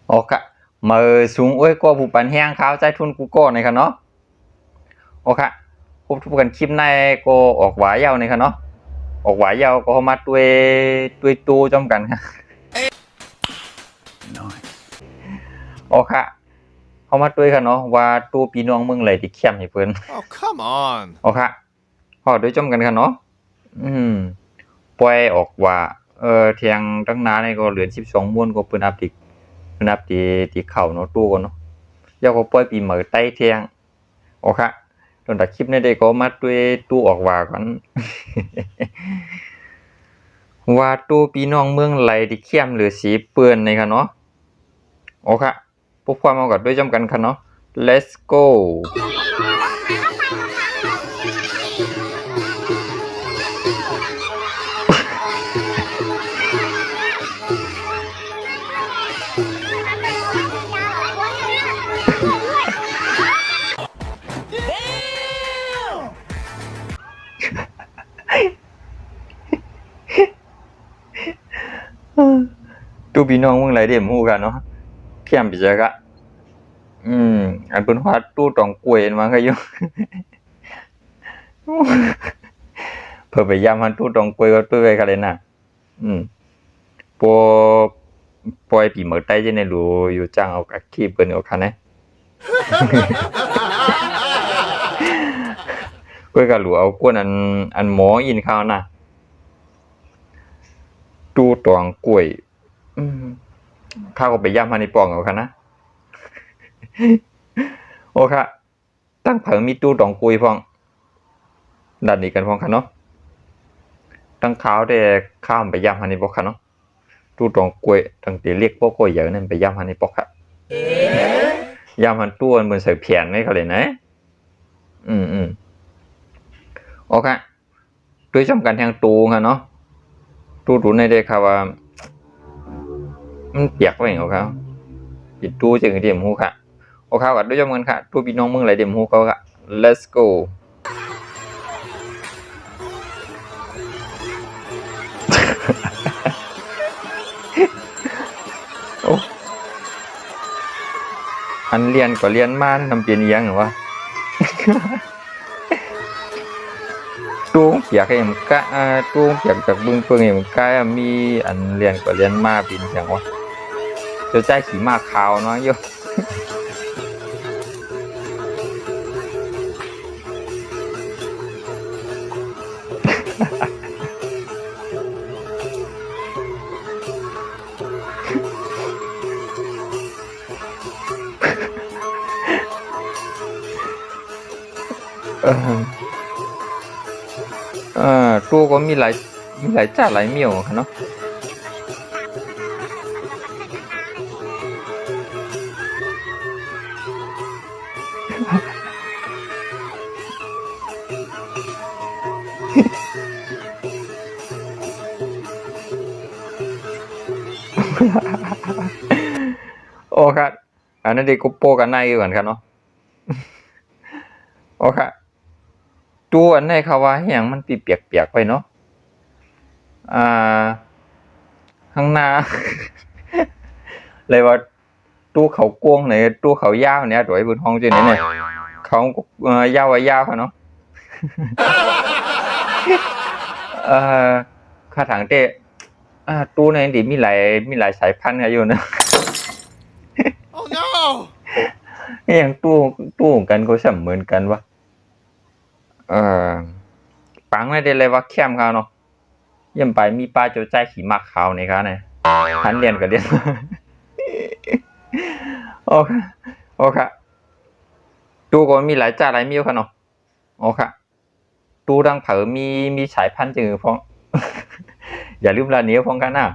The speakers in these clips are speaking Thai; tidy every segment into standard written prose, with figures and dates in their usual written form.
โอเคมือสูงอ้วยก็ผู้ปันแห้งข้าวใจทุนกูโก้ในค่ะเนาะโอเคพบทุกกันคลิปในก็ออกหวายยาวในค่ะเนาะออกหวายยาวก็มาด้วยตู้จอมกันค่ะโอเคเขามาด้วยค่ะเนาะว่าตู้ปีน้องเมืองไหลที่เข้มให้เพิ่น Oh, come on. โอเคพอด้วยจอมกันค่ะเนาะปล่อยออกว่าเที่ยงตั้งนานนี่ก็เหลือ12ม้วนก็เพิ่นอัปที่เข้าเนาะตู้ก็เนาะยาวก็ปล่อยปีเหมือใต้เที่ยงโอเคตอนตัดคลิปนี้ได้ก็มาด้วยตู้ออกว่าก่อน ว่าตู้ปีน้องเมืองไหลที่เข้มหรือสีเปื้อนในค่ะเนาะโอเคพบความมากันด้วยจำกันค่ะเนาะ let's go ตู้พี่น้องเมืองไหลเดี่ยมฮู้กันเนาะเทียมปิจักะอันเพิ่นว่าตู้ตองกล้วยมาก็อยู่ เพิ่นไปย้ำหันตู้ตองกล้วยก็ตู้ไว้กันเลยนะปอปอยปีเหมือใต้จะในรู้อยู่จ้างเอากักขี้เปิ้นเอาคันนะ กล้วยก็รู้เอากวนอันหมออินข้าวน่ะตู้ตองกล้วยข้าก็ไปย่ำฮันนี่ปองเอาค่ะนะ โอเคตั้งเผิงมีตู้ตองกุยพองดันนี้กันพองค่ะเนาะตั้งขาวแต่ข้ามไปย่ำฮันนี่ปอกค่ะเนาะตู้ตองกุยตั้งแต่เรียกพวกกุยอย่างนั้นไปย่ำฮันนี่ปอกค่ะย่ำฮันตู้มันเหมือนใส่เพียนไม่ค่ะเลยนะโอเคด้วยจำกันทางตู้ค่ะเนาะตู้ในได้ค่ะว่ามันเปียกไปเหรอครับปิดตู้จึงเดียมหูค่ะโอเคกันด้วยจำกันค่ะตู้พี่น้องมึงไหลเดียมหูเขาค่ะ let's go อันเรียนก็เรียนมาทำเปลี่ยนยังหรือวะ ตู้เปียกเอ็มกะตู้เปียกจากบึงเฟิงเอ็มกะมีอันเรียนก็เรียนมาเป็นอย่างวะจะใจขี่มาขาวเนาะโย ตู้ก็มีหลายจ้าหลายเมี่ยวเนาะ โอ้ครับอันนั้นเด็กก็โปกันในก่อนครับเนาะ โอ้ครับตู้อันไหนเขาว่าอย่างมันปีเปียกๆไปเนาะข้างหน้า เลยว่าตู้เขากวงเนี่ยตู้เขายาวเนี่ยตัวไอ้บุญห้องจีนี่เนี่ยเขายาวเขาเนาะ ข้าถังเตะตู้ในดิมีหลายสายพันธุ์กันอยู่นะ Oh no อย่างตู้กันก็เสมือนกันวะปังไม่ได้เลยว่าแคมเขาเนาะยังไปมีป้าเจ้าใจขี่มักเขาในเขาเนี่ยหันเรียนก็เรียน โอเคตู้ก็มีหลายจ่าหลายมิ้วค่ะเนาะโอเคตู้ดังเผอมีสายพันธุ์จืดพ้อง อย่าลืมร้านนี้พ้องกันนะ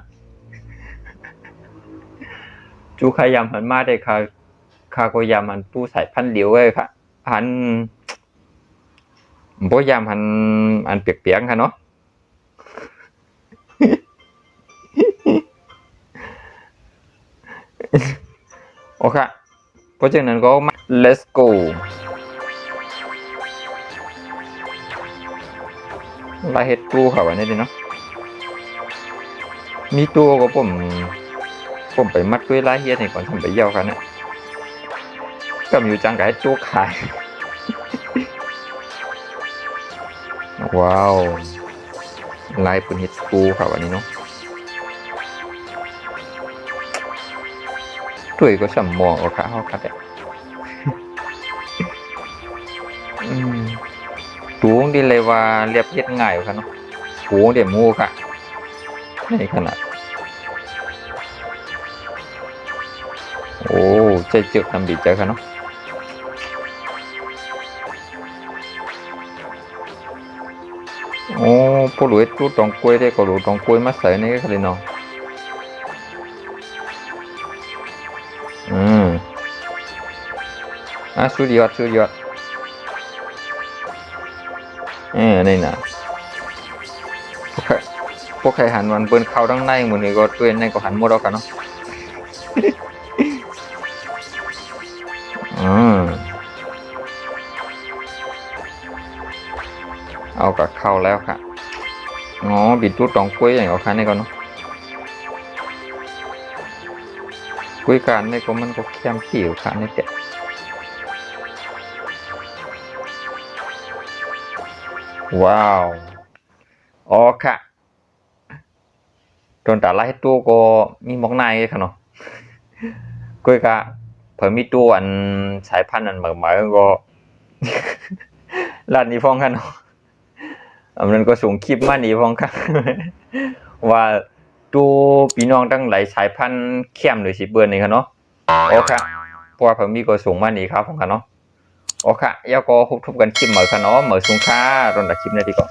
จูขยำหันมาได้ค่ะก็ยำหันตู้สายพันธุ์เหลียวไว้ค่ะหันบ่ยำหันอันเปียกๆค่ะเนาะ โอเคเพราะฉะนั้นก็มา let's go ลายเฮ็ดตู้เขาไว้นี่ดิเนาะมีตู้ก็ผม ผมไปมัดด้วยลายเฮียนี่ก่อนทำไปเยี่ยวกันเนี่ยก็มีอยู่จังกับให้ตู้ขาย ว้าวลายปืนฮิตกูครับวันนี้เนาะด้วยก็สัมมองเอาค่ะเขาคัดเนี่ย ตูงดีเลยว่าเรียบเรียบง่ายค่ะเนาะตูงเดี๋ยวมูค่ะในขนาดโอ้ใจเจือกนำดีใจค่ะเนาะโอ้ผู้หลุยตู้ตองกล้วยได้ก็หลุตองกล้วยมาใส่ในก็เลยเนาะสุดยอดสุดยอดนี่นะพวกใครหันวันเปิ้นเข้าดังในมือนี้ก็ตัวในก็หันหมดแล้วกันเนาะ เอากับเข้าแล้วค่ะอ๋อบิดรูดตองกล้วยอย่างเอาคันนี้ก่อนเนาะกล้วยการนี่ก็มันก็เข้มผิวค่ะนี่แกว้าวอ๋อค่ะโดนตาไล่ตัวก็มีมอกในค่ะเนาะกล้วยกะเพิ่มมีตัวอันสายพันธุ์อันเหมือนก็ ร้านนี้พ้องกันเนาะมันก็ส่งคลิปมานี่พ้องค่ะ ว่าตัวพี่น้องตั้งหลายสายพันธุ์เข้มหรือสิเบิ่นนี่ค่ะเนาะโอเคเพราะว่าผมมีก็ส่งมานี่ครับพ้องกันเนาะโอเคแล้วก็พบกันคลิปเหมือนกันเนาะเหมือนสุงค่าตอนตัดคลิปนี้ดีกว่า